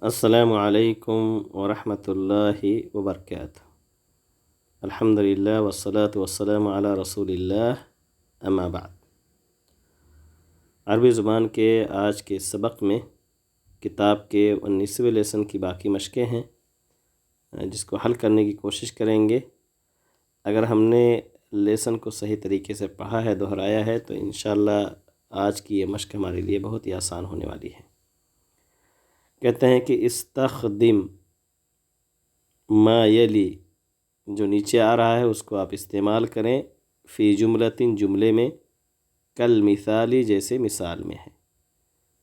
السلام علیکم ورحمۃ اللہ وبرکاتہ۔ الحمد للہ والصلاة والسلام علی رسول اللہ، اما بعد۔ عربی زبان کے آج کے سبق میں کتاب کے 19ویں لیسن کی باقی مشقیں ہیں، جس کو حل کرنے کی کوشش کریں گے۔ اگر ہم نے لیسن کو صحیح طریقے سے پڑھا ہے، دہرایا ہے، تو انشاءاللہ آج کی یہ مشق ہمارے لیے بہت ہی آسان ہونے والی ہے۔ کہتے ہیں کہ استخدم ما یلی، جو نیچے آ رہا ہے اس کو آپ استعمال کریں، فی جملتن، جملے میں، کل مثالی، جیسے مثال میں ہے۔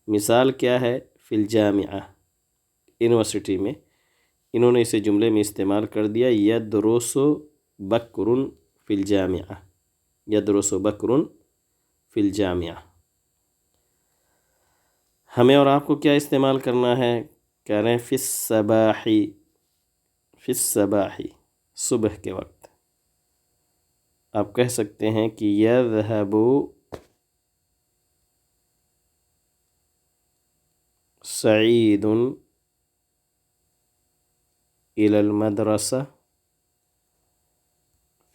مثال کیا ہے؟ فی الجامعہ، یونیورسٹی میں، انہوں نے اسے جملے میں استعمال کر دیا، یدرس بکر فی الجامعہ، یدرس بکر فی الجامعہ۔ ہمیں اور آپ کو کیا استعمال کرنا ہے؟ کہہ رہے ہیں فی الصباحی، فی الصباحی، صبح کے وقت۔ آپ کہہ سکتے ہیں کہ یذهب سعید الی المدرسہ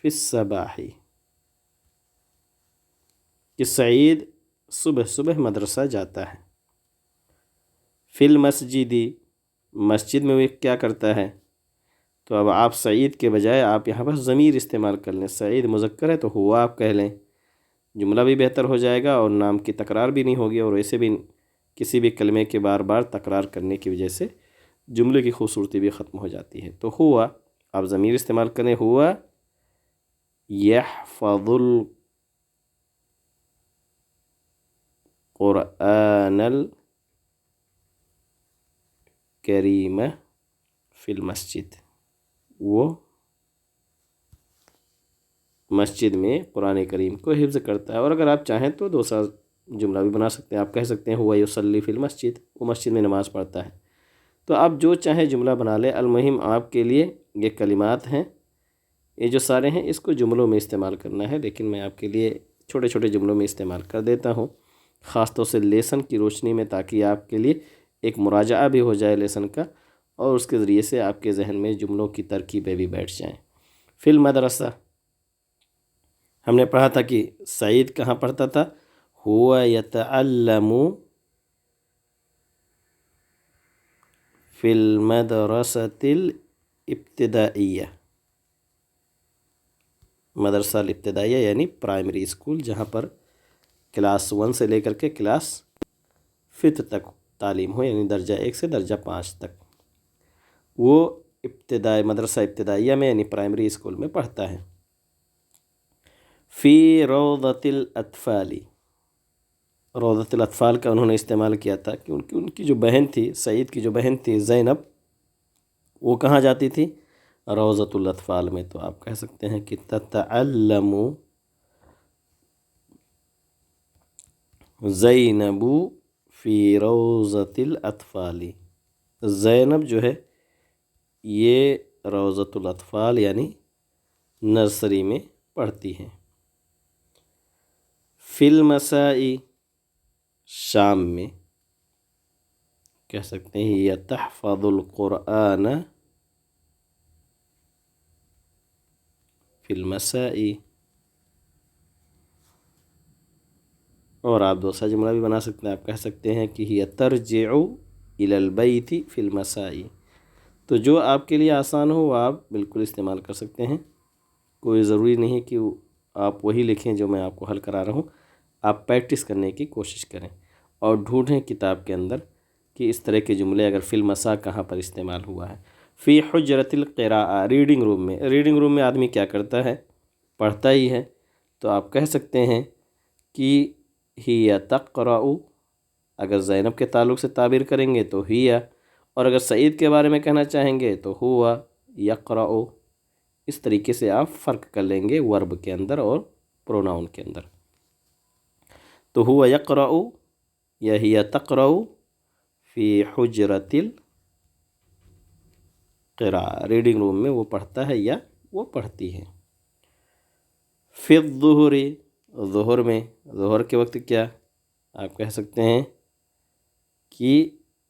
فی الصباحی، کہ سعید صبح صبح مدرسہ جاتا ہے۔ فی المسجدی، مسجد میں وہ کیا کرتا ہے؟ تو اب آپ سعید کے بجائے آپ یہاں پر ضمیر استعمال کر لیں، سعید مذکر ہے تو ہوا آپ کہہ لیں، جملہ بھی بہتر ہو جائے گا اور نام کی تکرار بھی نہیں ہوگی، اور ویسے بھی کسی بھی کلمے کے بار بار تکرار کرنے کی وجہ سے جملے کی خوبصورتی بھی ختم ہو جاتی ہے۔ تو ہوا، آپ ضمیر استعمال کریں، ہوا یحفظ القرآن الکریم فی المسجد، وہ مسجد میں قرآن کریم کو حفظ کرتا ہے۔ اور اگر آپ چاہیں تو دوسرا جملہ بھی بنا سکتے ہیں، آپ کہہ سکتے ہیں ہوا یصلی فی المسجد، وہ مسجد میں نماز پڑھتا ہے۔ تو آپ جو چاہیں جملہ بنا لیں، المہم آپ کے لیے یہ کلمات ہیں، یہ جو سارے ہیں اس کو جملوں میں استعمال کرنا ہے، لیکن میں آپ کے لیے چھوٹے چھوٹے جملوں میں استعمال کر دیتا ہوں، خاص طور سے لیسن کی روشنی میں، تاکہ آپ کے لیے ایک مراجعہ بھی ہو جائے لیسن کا، اور اس کے ذریعے سے آپ کے ذہن میں جملوں کی ترکیبیں بھی بیٹھ جائیں۔ فی المدرسہ، ہم نے پڑھا تھا کہ سعید کہاں پڑھتا تھا؟ ہوا یتعلم فی المدرسۃ الابتدائیہ، مدرسہ الابتدائیہ یعنی پرائمری اسکول، جہاں پر کلاس 1 سے لے کر کے کلاس 5 تک تعلیم ہو، یعنی درجہ 1 سے درجہ 5 تک، وہ مدرسہ ابتدائیہ میں یعنی پرائمری اسکول میں پڑھتا ہے۔ فی روضۃ الاطفال، روضۃ الاطفال کا انہوں نے استعمال کیا تھا کہ ان کی جو بہن تھی، سعید کی جو بہن تھی زینب، وہ کہاں جاتی تھی؟ روضۃ الاطفال میں۔ تو آپ کہہ سکتے ہیں کہ تتعلم زینب فی روضۃ الاطفال، زینب جو ہے یہ روضۃ الاطفال یعنی نرسری میں پڑھتی ہیں۔ فی المساء، شام میں، کہہ سکتے ہیں یا تحفظ القرآن فی المساء، اور آپ دوسرا جملہ بھی بنا سکتے ہیں، آپ کہہ سکتے ہیں کہ ہی ترجع الی البیت فی المساء۔ تو جو آپ کے لیے آسان ہو وہ آپ بالکل استعمال کر سکتے ہیں، کوئی ضروری نہیں ہے کہ آپ وہی لکھیں جو میں آپ کو حل کرا رہا ہوں، آپ پریکٹس کرنے کی کوشش کریں اور ڈھونڈیں کتاب کے اندر کہ اس طرح کے جملے اگر فی المساء کہاں پر استعمال ہوا ہے۔ فی حجرۃ القراءہ، ریڈنگ روم میں، ریڈنگ روم میں آدمی کیا کرتا ہے؟ پڑھتا ہی ہے، تو آپ کہہ سکتے ہیں کہ ہی تقرأ، اگر زینب کے تعلق سے تعبیر کریں گے تو ہی، اور اگر سعید کے بارے میں کہنا چاہیں گے تو ہوا یقرأ۔ اس طریقے سے آپ فرق کر لیں گے ورب کے اندر اور پروناؤن کے اندر۔ تو ہوا یقرأ یا ہی تقرأ فی حجرۃ القراءہ، ریڈنگ روم میں وہ پڑھتا ہے یا وہ پڑھتی ہے۔ فی الظہر، ظہر میں، ظہر کے وقت کیا آپ کہہ سکتے ہیں کہ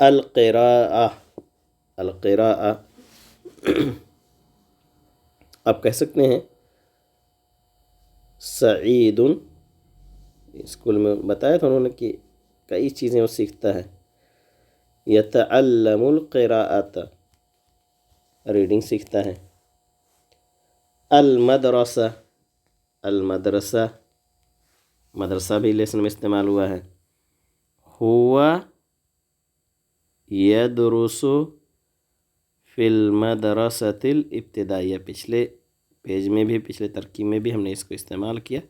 القراءہ، القراءہ آپ کہہ سکتے ہیں سعید، اسکول میں بتایا تھا انہوں نے کہ کئی چیزیں وہ سیکھتا ہے. یتعلم القراءۃ، ریڈنگ سیکھتا ہے. المدرسہ، المدرسہ، مدرسہ بھی لیسن میں استعمال ہوا ہے. ہوا یدرس فی المدرسۃ الابتدائیہ، پچھلے پیج میں بھی، پچھلے ترکیب میں بھی ہم نے اس کو استعمال کیا،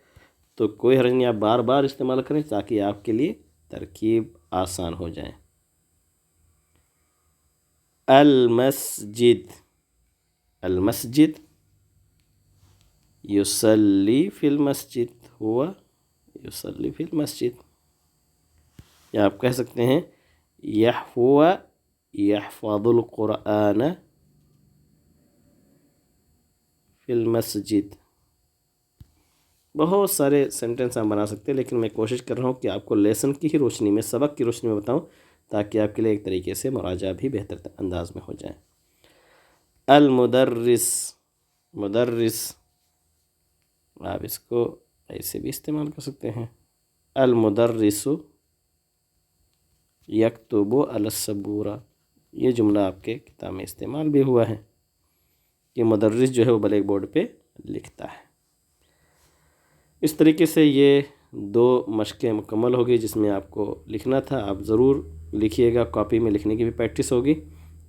تو کوئی حرج نہیں، آپ بار بار استعمال کریں تاکہ آپ کے لیے ترکیب آسان ہو جائے. المسجد، المسجد یصلی فی المسجد، ہوا یصلی فی المسجد. یا آپ کہہ سکتے ہیں ہوا یحفظ القرآن فی المسجد. بہت سارے سینٹنس ہم بنا سکتے ہیں، لیکن میں کوشش کر رہا ہوں کہ آپ کو لیسن کی ہی روشنی میں، سبق کی روشنی میں بتاؤں تاکہ آپ کے لیے ایک طریقے سے مراجعہ بھی بہتر انداز میں ہو جائے. المدرس، مدرس آپ اس کو ایسے بھی استعمال کر سکتے ہیں. المدرس یکتب علی السبورہ، یہ جملہ آپ کے کتاب میں استعمال بھی ہوا ہے کہ مدرس جو ہے وہ بلیک بورڈ پہ لکھتا ہے. اس طریقے سے یہ 2 مشقیں مکمل ہوگی جس میں آپ کو لکھنا تھا. آپ ضرور لکھیے گا، کاپی میں لکھنے کی بھی پریکٹس ہوگی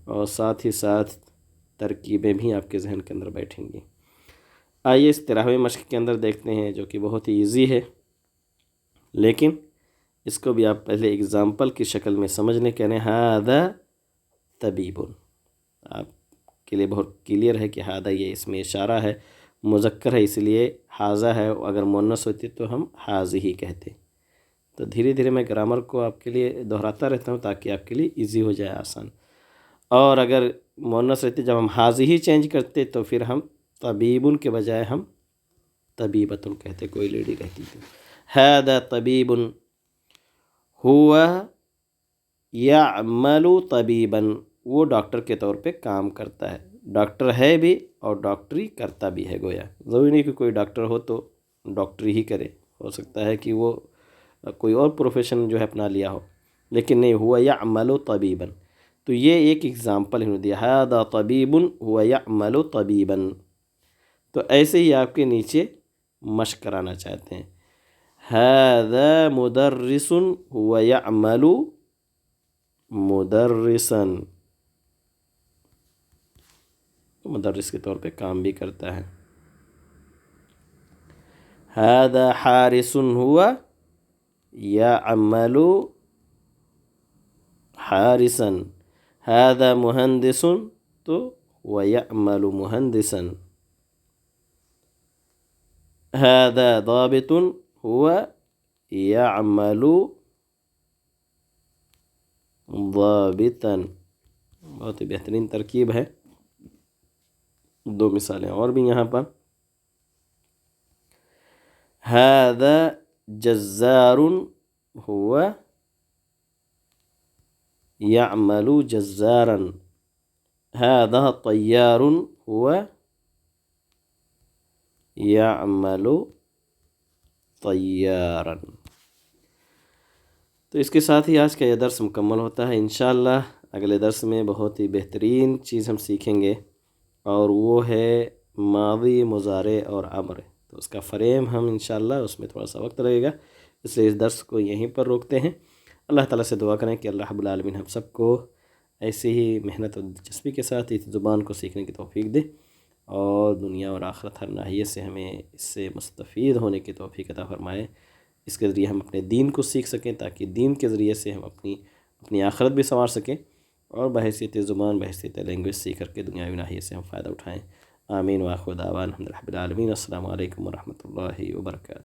اور ساتھ ہی ساتھ ترکیبیں بھی آپ کے ذہن کے اندر بیٹھیں گی. آئیے اس 13ویں مشق کے اندر دیکھتے ہیں جو کہ بہت ہی ایزی ہے، لیکن اس کو بھی آپ پہلے اگزامپل کی شکل میں سمجھ لیں. کہنے ھذا طبیب، آپ کے لیے بہت کلیئر ہے کہ ھذا یہ اس میں اشارہ ہے، مذکر ہے اس لیے ھذا ہے، اگر مؤنث ہوتی تو ہم ھذہ کہتے. تو دھیرے دھیرے میں گرامر کو آپ کے لیے دہراتا رہتا ہوں تاکہ آپ کے لیے ایزی ہو جائے، آسان. اور اگر مؤنث رہتی جب ہم ھذہ چینج کرتے تو پھر ہم طبیب کے بجائے ہم طبیبۃ کہتے، کوئی لیڈی رہتی تو. ھذا طبیب ہوا یعمل طبیبا، وہ ڈاکٹر کے طور پہ کام کرتا ہے، ڈاکٹر ہے بھی اور ڈاکٹری کرتا بھی ہے. گویا ضروری نہیں کہ کوئی ڈاکٹر ہو تو ڈاکٹری ہی کرے، ہو سکتا ہے کہ وہ کوئی اور پروفیشن جو ہے اپنا لیا ہو، لیکن نہیں، ہوا یعمل طبیبا. تو یہ ایک اگزامپل انہوں نے دیا، ھذا طبیب ہوا یعمل طبیبا. تو ایسے ہی آپ کے نیچے مشق کرانا چاہتے ہیں، ھذا مدرس هو يعمل مدرسا، مدرس کے طور پہ کام بھی کرتا ہے. ھذا حارس هو يعمل حارسا. ھذا مہندس تو هو يعمل مہندسا. ھذا ضابط هو يعمل ضابطا. بہت ہی بہترین ترکیب ہے. 2 مثالیں اور بھی یہاں پر، ھذا جزار هو يعمل جزارا. ھذا طیار هو يعمل طیارا. تو اس کے ساتھ ہی آج کا یہ درس مکمل ہوتا ہے. انشاءاللہ اگلے درس میں بہت ہی بہترین چیز ہم سیکھیں گے اور وہ ہے ماضی، مضارع اور امر. تو اس کا فریم ہم انشاءاللہ اس میں تھوڑا سا وقت لگے گا، اس لیے اس درس کو یہیں پر روکتے ہیں. اللہ تعالیٰ سے دعا کریں کہ اللہ رب العالمین ہم سب کو ایسے ہی محنت اور دلچسپی کے ساتھ اس زبان کو سیکھنے کی توفیق دے اور دنیا اور آخرت ہر ناحیے سے ہمیں اس سے مستفید ہونے کی توفیق عطا فرمائے. اس کے ذریعے ہم اپنے دین کو سیکھ سکیں تاکہ دین کے ذریعے سے ہم اپنی آخرت بھی سنوار سکیں اور بحیثیت زبان، بحیثیت لینگویج سیکھ کر کے دنیاوی ناحیے سے ہم فائدہ اٹھائیں. آمین. وآخر دعوانا الحمد للہ رب العالمین. السلام علیکم ورحمۃ اللہ وبرکاتہ.